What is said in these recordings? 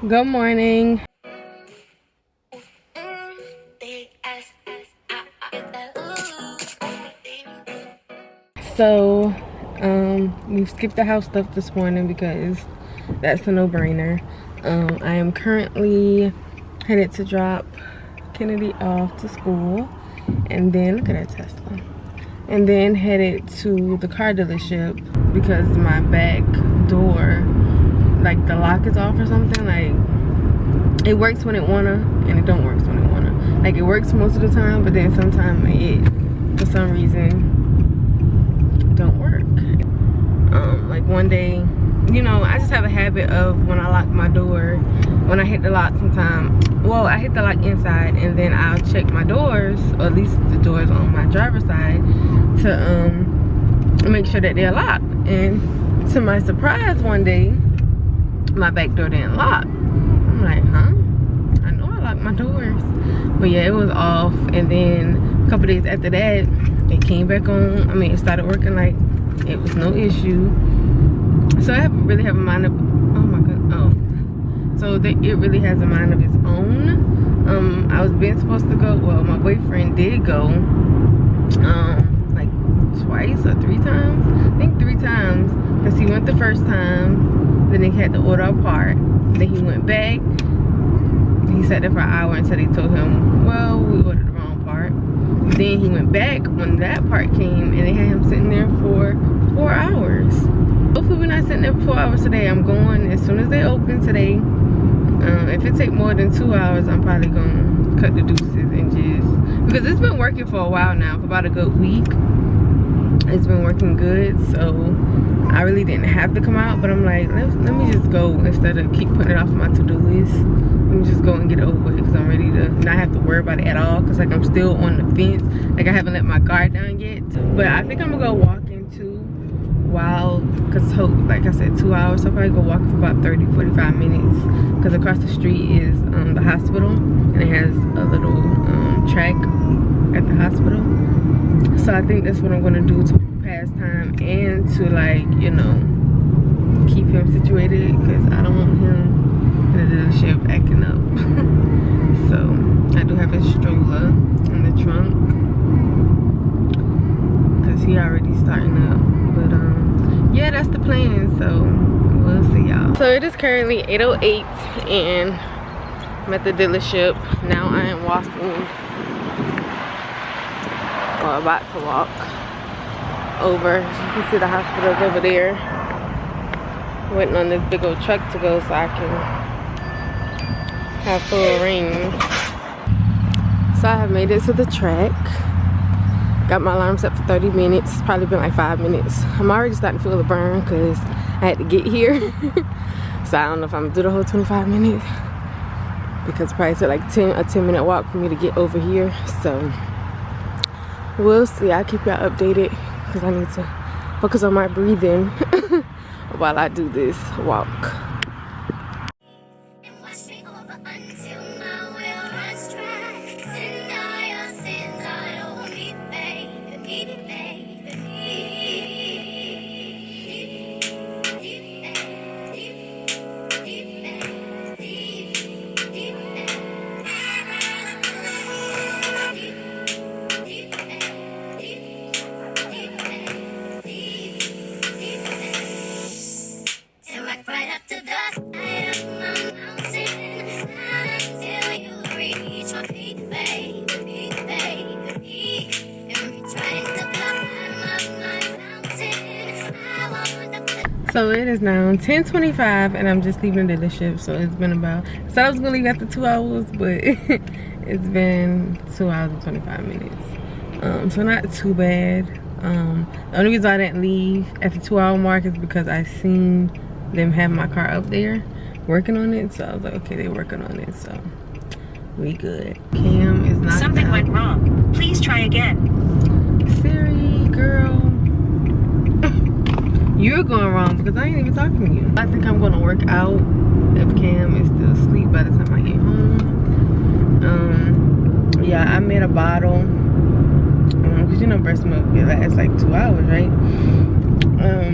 Good morning. So, we skipped the house stuff this morning because that's a no-brainer. I am currently headed to drop Kennedy off to school, and then look at that Tesla. And then headed to the car dealership because my back door, like the lock is off or something. Like it works when it wanna, and it don't work when it wanna. Like it works most of the time, but then sometimes it, for some reason, don't work. Like one day, you know, I just have a habit of when I lock my door, when I hit the lock sometimes, well, I hit the lock inside and then I'll check my doors, or at least the doors on my driver's side, to make sure that they're locked. And to my surprise, one day my back door didn't lock. I'm like, huh? I know I locked my doors, but yeah, it was off. And then a couple days after that, it came back on. I mean, it started working like it was no issue. So I really have a mind of, oh my god, oh. So it really has a mind of its own. I was supposed to go, well, my boyfriend did go, like twice or 3 times. I think 3 times, because he went the first time, then he had to order a part, then he went back. He sat there for an hour until they told him, well, we ordered the wrong part. Then he went back when that part came, and they had him sitting there for 4 hours. Hopefully we're not sitting there for 4 hours today. I'm going as soon as they open today. If it take more than 2 hours, I'm probably gonna cut the deuces and just, because it's been working for a while now, for about a good week. It's been working good, so I really didn't have to come out, but I'm like, let me just go instead of keep putting it off my to-do list. Let me just go and get it over with, because I'm ready to not have to worry about it at all, because like I'm still on the fence. Like I haven't let my guard down yet. But I think I'm gonna go walk into while, because like I said, 2 hours, so I'll probably go walk for about 30-45 minutes, because across the street is the hospital, and it has a little track at the hospital. So I think that's what I'm gonna do to pass time and to, like, you know, keep him situated, because I don't want him in the dealership acting up. So I do have his stroller in the trunk, because he already starting up. But yeah, that's the plan, so we'll see y'all. So it is currently 8:08 and I'm at the dealership. Now I am walking, or about to walk over. You can see the hospital's over there. Waiting on this big old truck to go so I can have full range. So I have made it to the track. Got my alarm set for 30 minutes. It's probably been like 5 minutes. I'm already starting to feel the burn because I had to get here. So I don't know if I'm gonna do the whole 25 minutes, because it probably took like a 10-minute walk for me to get over here. So we'll see. I'll keep y'all updated, because I need to focus on my breathing while I do this walk. So it is now 10:25 and I'm just leaving the dealership. So it's been about, I said I was gonna leave after 2 hours, but it's been 2 hours and 25 minutes. So not too bad. The only reason I didn't leave at the 2 hour mark is because I seen them have my car up there working on it. So I was like, okay, they're working on it, so we good. Cam is not. Something went wrong. Please try again. Siri, girl. You're going wrong because I ain't even talking to you. I think I'm gonna work out if Cam is still asleep by the time I get home. Yeah, I made a bottle, because you know breast milk, it lasts like 2 hours, right?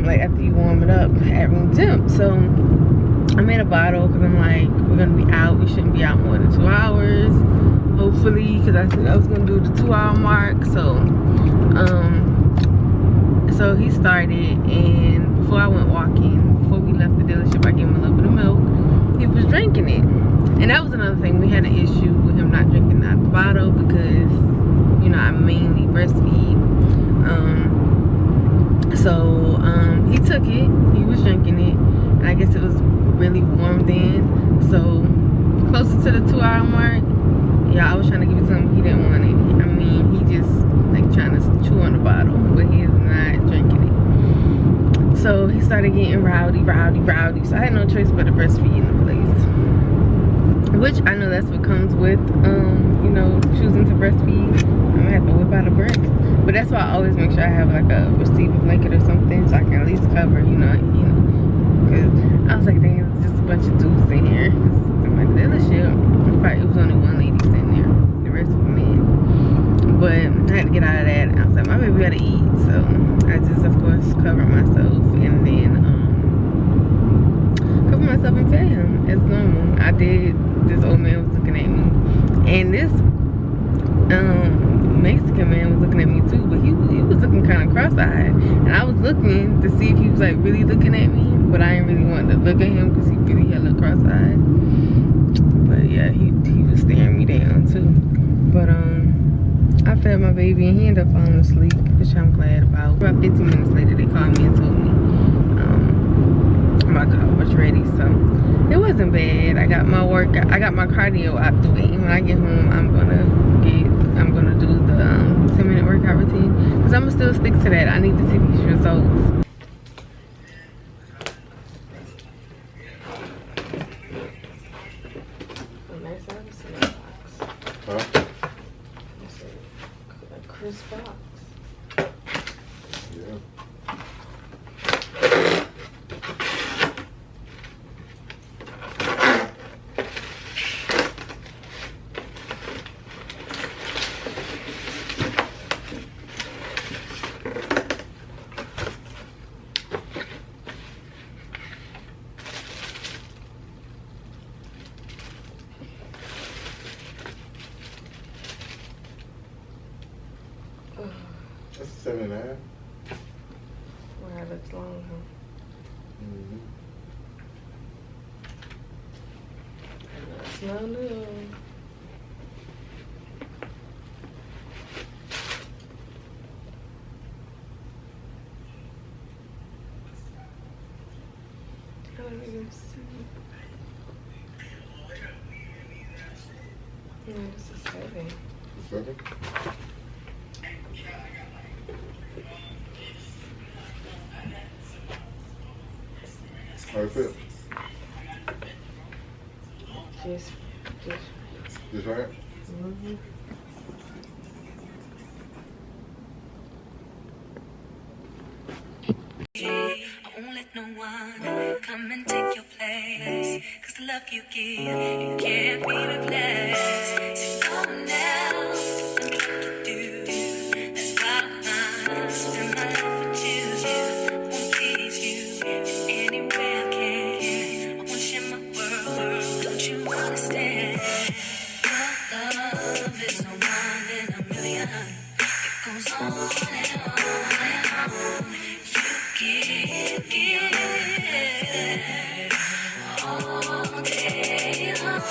Like after you warm it up at room temp. So I made a bottle because I'm like, we're gonna be out. We shouldn't be out more than 2 hours, hopefully, because I said I was gonna do the 2-hour mark. So he started, and before I went walking, before we left the dealership, I gave him a little bit of milk. He was drinking it, and that was another thing. We had an issue with him not drinking out the bottle because, you know, I mainly breastfeed. He took it. He was drinking it, and I guess it was really warm then. So closer to the 2-hour mark, yeah, I was trying to give it to him. He didn't want it. I mean, he just like trying to chew on the bottle, but he is not drinking it. So he started getting rowdy. So I had no choice but to breastfeed in the place. Which I know that's what comes with, you know, choosing to breastfeed. I'm gonna have to whip out a breast. But that's why I always make sure I have like a receiver blanket or something so I can at least cover, you know. Because I was like, dang, it's just a bunch of dudes in here. In my dealership, it was only one lady sitting there. The rest were men. But I had to get out of that. I was like, my baby gotta eat. So I just, of course, covered myself and then covered myself and fed him as normal. I did. This old man was looking at me, and this Mexican man was looking at me too, but he was looking kind of cross-eyed, and I was looking to see if he was like really looking at me, but I didn't really want to look at him because he really had a little cross-eyed. But yeah, he was staring me down too. But I fed my baby and he ended up falling asleep, which I'm glad about. About 15 minutes later, they called me and told me my car was ready, so it wasn't bad. I got my cardio out the way. When I get home, I'm gonna do the 10-minute workout routine because I'm gonna still stick to that. I need to see these results. Huh? A crisp box. Yeah. That's 7.5. Wow, that's long, huh? Mm-hmm. That's not new. I don't even see. No, this is 7. 7? How it feel? Just right? mm-hmm. I won't let no one come and take your place. 'Cause the love you give, it can't be replaced. So come now, and what to do. That's why I spend my life with you. I won't please you in any way I can. I won't share my world. Don't you understand? Your love is no one in a million. It goes on and on and on. Give all day long.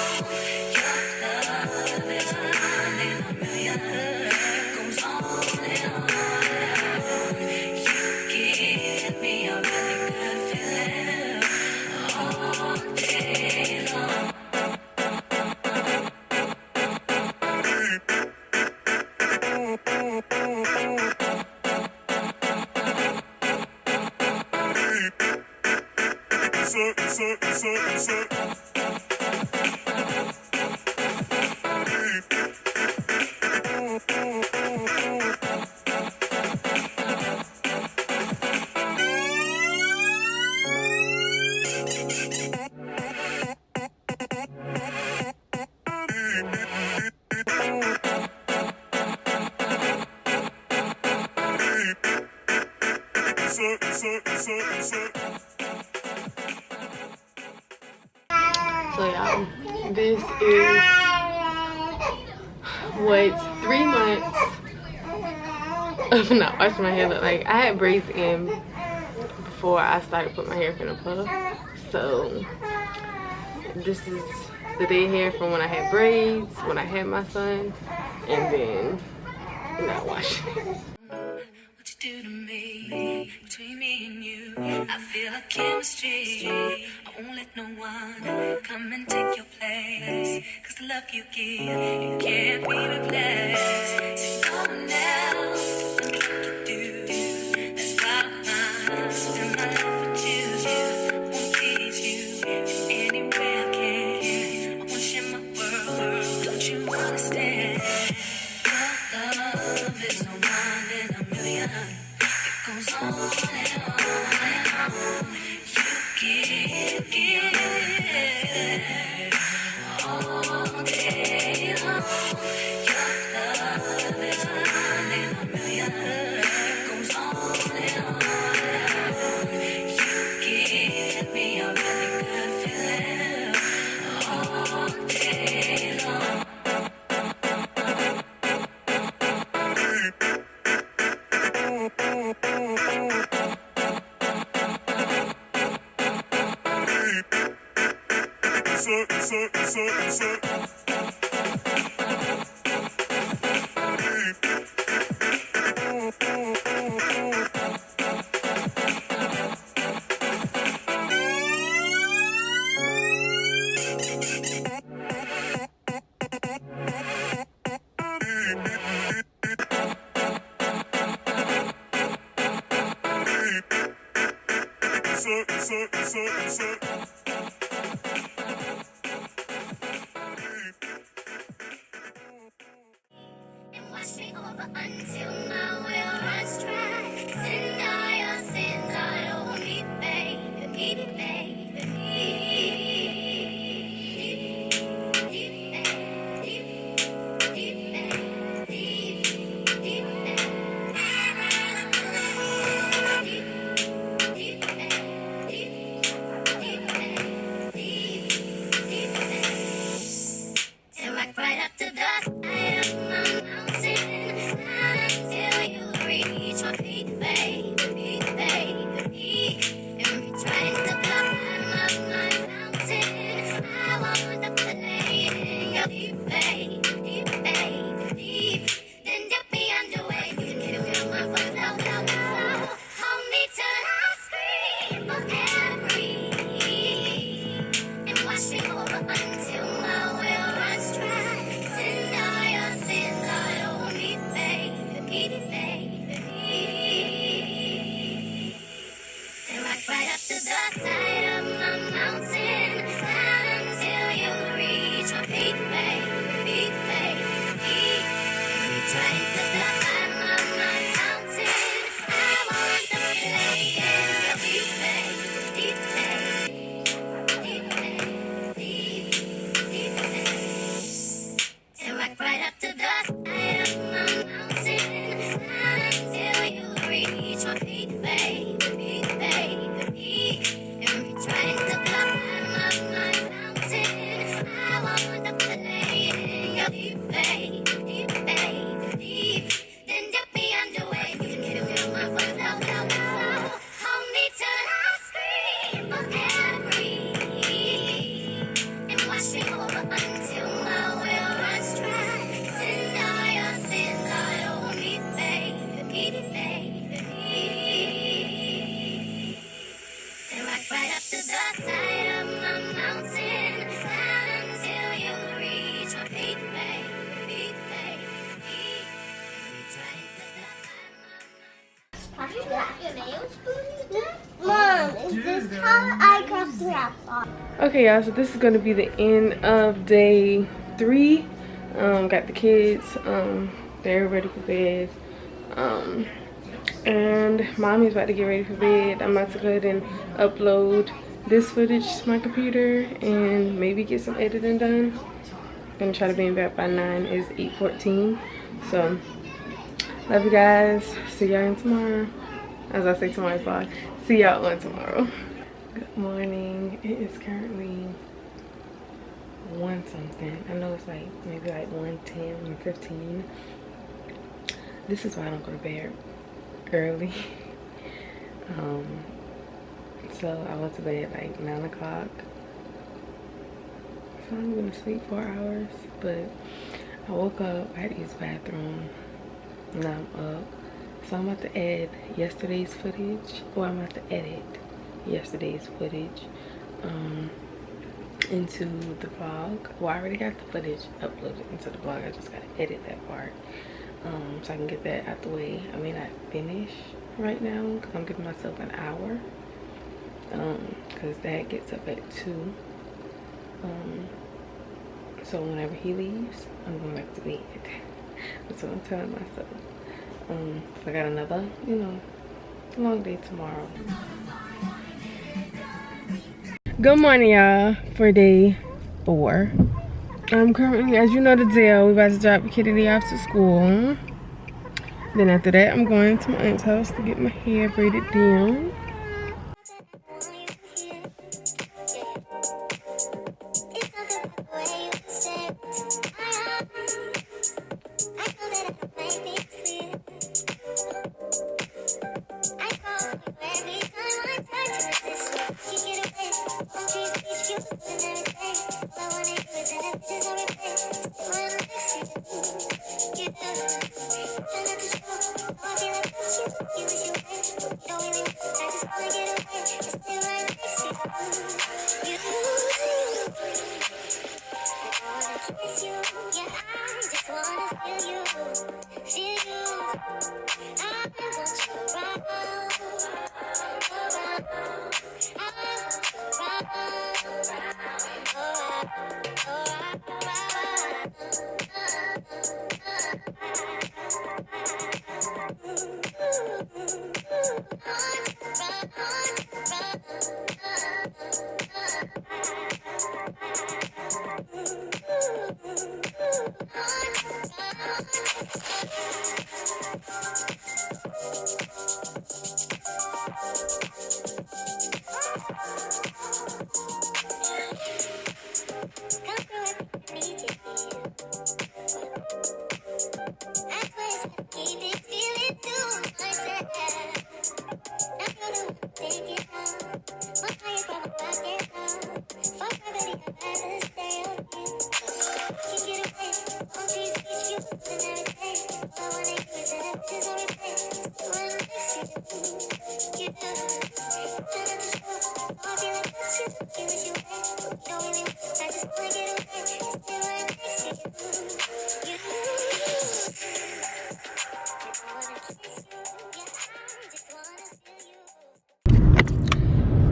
Your love is one in a million. It goes on and on and on. You give me a really good feeling all day long. y'all, this is what 3 months of not washing my hair look like. I had braids in before I started putting my hair in a puff, so this is the day hair from when I had braids, when I had my son, and then not washing it. What you do to me, between me and you, I feel like chemistry. I won't let no one come and take your place, 'cause the love you give, it can't be replaced. So no one else can do what you do. That's why I spend my life with you. I won't please you in any way I can. I won't share my world, don't you understand? Your love is no one in a million. It goes on and on and on. You give all day long. Your love is no one in a million. It goes on and on and on. You give me a really good feeling all day long. And wash me over until my will runs dry. Send all your sins all over me, baby, baby, baby. And rock right up to the side of my mountain until you reach my feet, baby, baby. And reach right to the bottom of my fountain. I want to play in your deep, baby, baby. Then dip me underway. You can feel my foot flow. Hold me till I scream or breathe. And wash me over until my will runs dry. Send all your sins all over me, baby, baby. And rock right up to the side of my mountain until you reach my feet, baby, baby. Reach right to the bottom of my fountain. I want to play in your deep, baby, and rock right up to the side of my mountain until you reach my feet, baby, baby. And reach right to the bottom of my fountain. I want to play in your deep, baby, baby. Then dip me underway. You can feel my foot flow. Hold me till I scream or breathe. And wash me over until my will runs dry. Send all your sins all over me, baby, baby. And rock right up to the side of my mountain until you reach my feet, baby, baby. Reach right to the Mom, is this how I come to outside? Okay, y'all, so this is gonna be the end of day 3. Got the kids, they're ready for bed, and mommy's about to get ready for bed. I'm about to go ahead and upload this footage to my computer and maybe get some editing done. I'm gonna try to be in bed by 9. It's 8:14, so love you guys. See y'all in tomorrow. As I say tomorrow's vlog, see y'all on tomorrow. Good morning. It is currently 1 something. I know it's like maybe like 1:10, 1:15. This is why I don't go to bed early. So I went to bed like 9 o'clock. So I'm gonna sleep 4 hours, but I woke up, I had to use the bathroom, now I'm up. So I'm about to add yesterday's footage, or I'm about to edit yesterday's footage into the vlog. Well, I already got the footage uploaded into the vlog. I just gotta edit that part so I can get that out the way. I may not finish right now because I'm giving myself an hour because Dad gets up at 2. So whenever he leaves, I'm going back to bed. That's what I'm telling myself. I got another, you know, long day tomorrow. Good morning, y'all, for day 4. I'm currently, as you know the deal, we're about to drop Kennedy off to school. Then after that, I'm going to my aunt's house to get my hair braided down.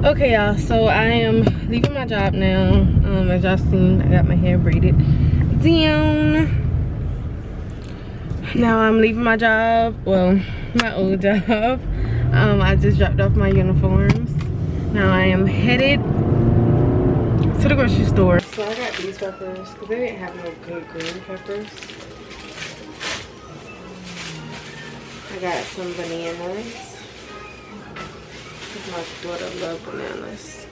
Okay, y'all, so I am leaving my job now. As y'all seen, I got my hair braided down. Now I'm leaving my job, well, my old job. I just dropped off my uniforms. Now I am headed to the grocery store. So I got these peppers because they didn't have no good green peppers. I got some bananas. My daughter loves bananas.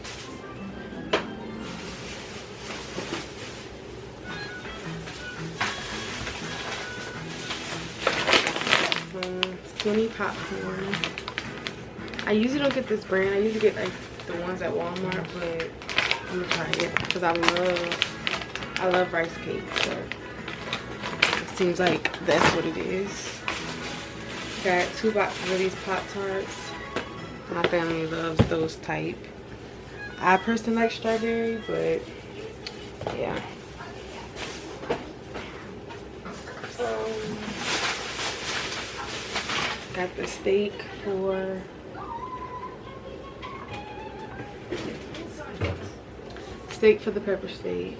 Some skinny popcorn. I usually don't get this brand. I usually get like the ones at Walmart, but I'm gonna try it because I love rice cakes. So it seems like that's what it is. Got 2 boxes of these Pop-Tarts. My family loves those type. I personally like strawberry, but yeah. Got the steak for the pepper steak.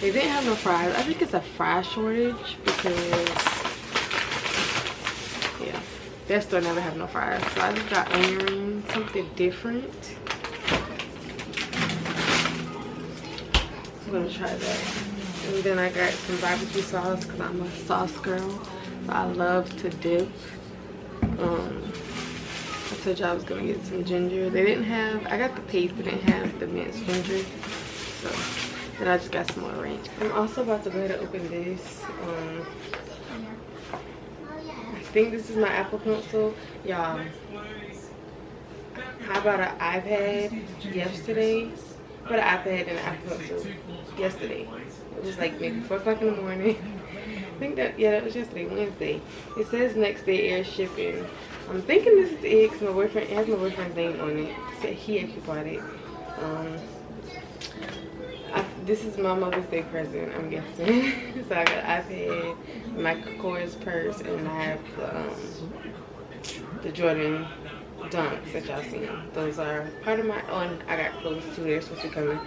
They didn't have no fries. I think it's a fry shortage because yeah, that store never have no fries. So I just got onion rings, something different. I'm gonna try that. And then I got some barbecue sauce because I'm a sauce girl. So I love to dip. I told you I was gonna get some ginger. They didn't have, I got the paste, but didn't have the minced ginger. So And I just got some more ranch. I'm also about to go ahead and open this. I think this is my Apple Pencil. Y'all, I bought an iPad yesterday. I bought an iPad and an Apple Pencil yesterday. It was like maybe 4 o'clock in the morning. I think that, yeah, that was yesterday, Wednesday. It says next day air shipping. I'm thinking this is it because my boyfriend, it has my boyfriend's name on it. So he actually bought it. This is my Mother's Day present, I'm guessing. So I got an iPad, my Kors purse, and I have the Jordan Dunks that y'all seen. Those are part of my, oh, and I got clothes too. They're supposed to be coming.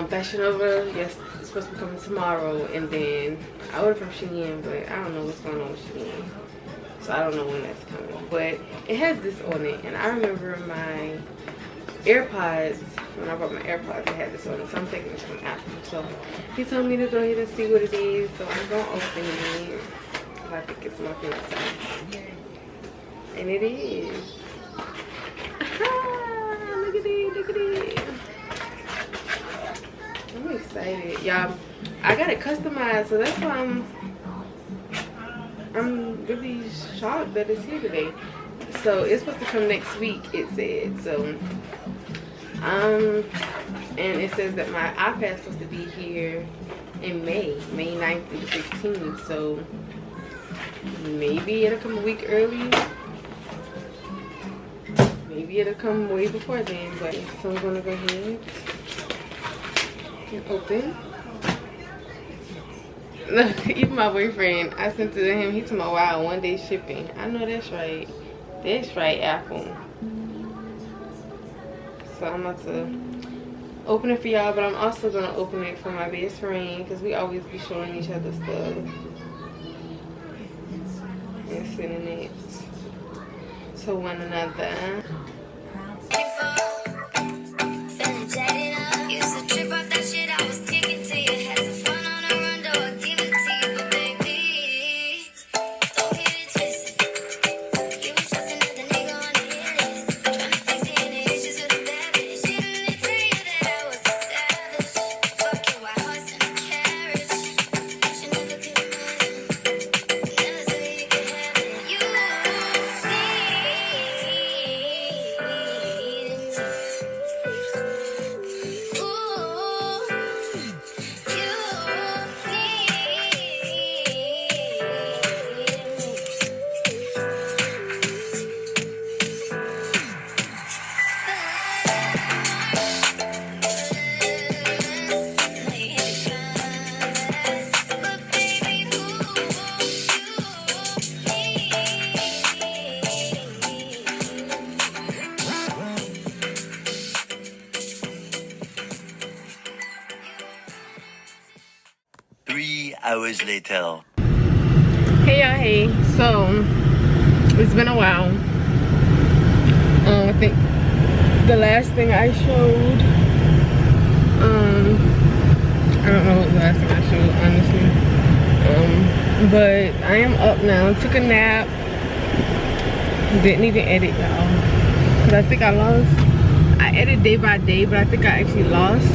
Fashion Nova, yes, it's supposed to be coming tomorrow. And then I ordered from Shein, but I don't know what's going on with Shein. So I don't know when that's coming. But it has this on it, and I remember my AirPods, when I bought my AirPods, I had this on it, so I'm taking this from Apple. So he told me to go ahead and see what it is, so I'm gonna open it. I think it's my favorite size. And it is. Look at it, look at it. I'm excited. Y'all, I got it customized, so that's why I'm really shocked that it's here today. So it's supposed to come next week, it said. So and it says that my iPad's supposed to be here in May 9th through the 16th. So maybe it'll come a week early. Maybe it'll come way before then. But so I'm gonna go ahead and open. Look, even my boyfriend, I sent it to him. He told me, wow, 1 day shipping. I know that's right. That's right, Apple. So I'm about to open it for y'all, but I'm also gonna open it for my best friend because we always be showing each other stuff and sending it to one another. Hours later. Hey y'all, hey. So it's been a while. I think the last thing I showed, I don't know what the last thing I showed, honestly. But I am up now. Took a nap. Didn't even edit, y'all, because I think I lost. I edit day by day, but I think I actually lost.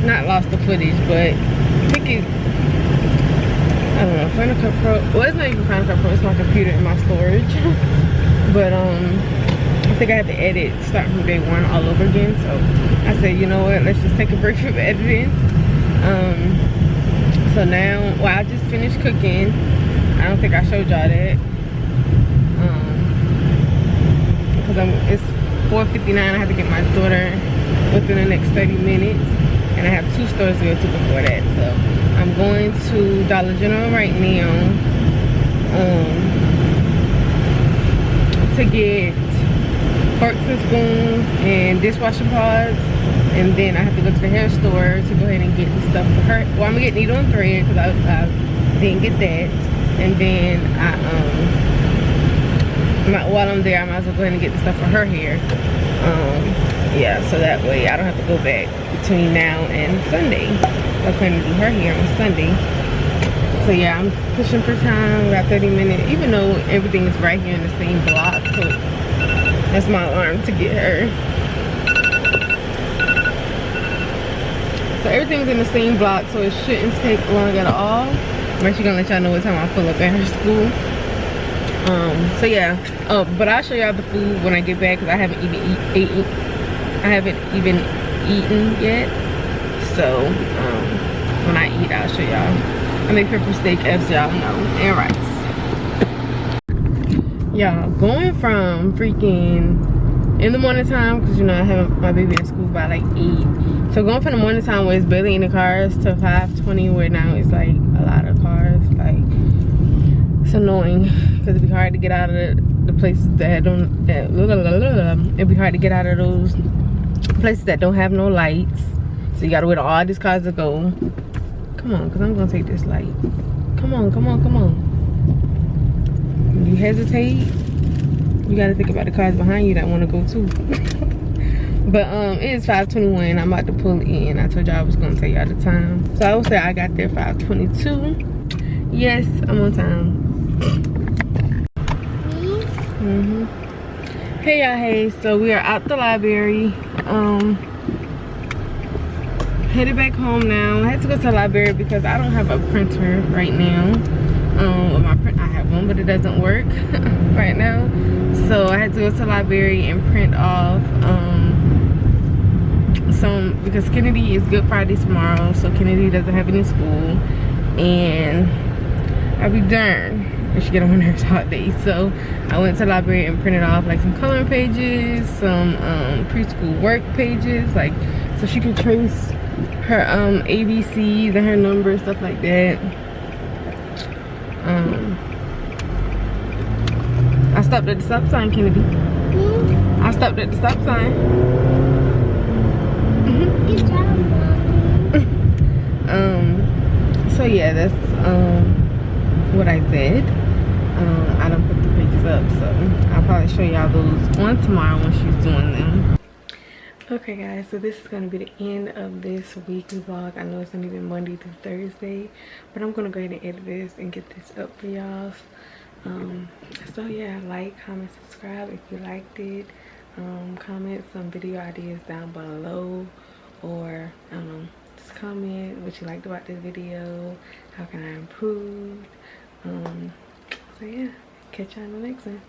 Not lost the footage, but I think it, I don't know, Final Cut Pro, well, it's not even Final Cut Pro, it's my computer and my storage. But I think I had to edit, start from day one all over again. So I said, you know what, let's just take a break from editing. So now, well, I just finished cooking. I don't think I showed y'all that. Because it's 4:59, I have to get my daughter within the next 30 minutes. And I have 2 stores to go to before that. So I'm going to Dollar General right now to get forks and spoons and dishwashing pods. And then I have to go to the hair store to go ahead and get the stuff for her. Well, I'm gonna get needle and thread because I didn't get that. And then while I'm there, I might as well go ahead and get the stuff for her hair. Yeah, so that way I don't have to go back between now and Sunday. I'm planning to do her hair on Sunday. So yeah, I'm pushing for time, about 30 minutes, even though everything is right here in the same block. So that's my alarm to get her. So everything's in the same block, so it shouldn't take long at all. I'm actually gonna let y'all know what time I pull up at her school. So yeah, but I'll show y'all the food when I get back, because I haven't even eaten yet. So when I eat, I'll show y'all. I make pepper steak, as y'all know, and rice. Y'all, going from freaking in the morning time, because you know I have my baby at school by like 8. So going from the morning time where it's barely any cars to 5:20 where now it's like a lot of cars. Like, it's annoying because it'd be hard to get out of the places that don't. It'd be hard to get out of those places that don't have no lights. So you gotta wait till all these cars to go. Come on, because I'm gonna take this light. Come on, come on, come on. When you hesitate, you gotta think about the cars behind you that want to go too. But it is 5:21. I'm about to pull in. I told y'all I was gonna tell y'all the time. So I would say I got there 5:22. Yes, I'm on time. Hey y'all, hey. So we are out the library. Headed back home now. I had to go to the library because I don't have a printer right now. With my print, I have one, but it doesn't work right now. So I had to go to the library and print off some, because Kennedy is Good Friday tomorrow, so Kennedy doesn't have any school, and I'll be darned if she get on my nerves all day. So I went to the library and printed off like some coloring pages, some preschool work pages, like so she can trace her ABCs and her numbers, stuff like that. I stopped at the stop sign, Kennedy. I stopped at the stop sign. Good job, Mommy. So yeah, that's what I did. I done put the pages up, so I'll probably show y'all those on tomorrow when she's doing them. Okay guys, so this is going to be the end of this weekly vlog. I know it's only been Monday through Thursday, but I'm going to go ahead and edit this and get this up for y'all. So yeah, like, comment, subscribe if you liked it. Comment some video ideas down below, or I don't know, just comment what you liked about this video, how can I improve. So yeah, catch y'all in the next one.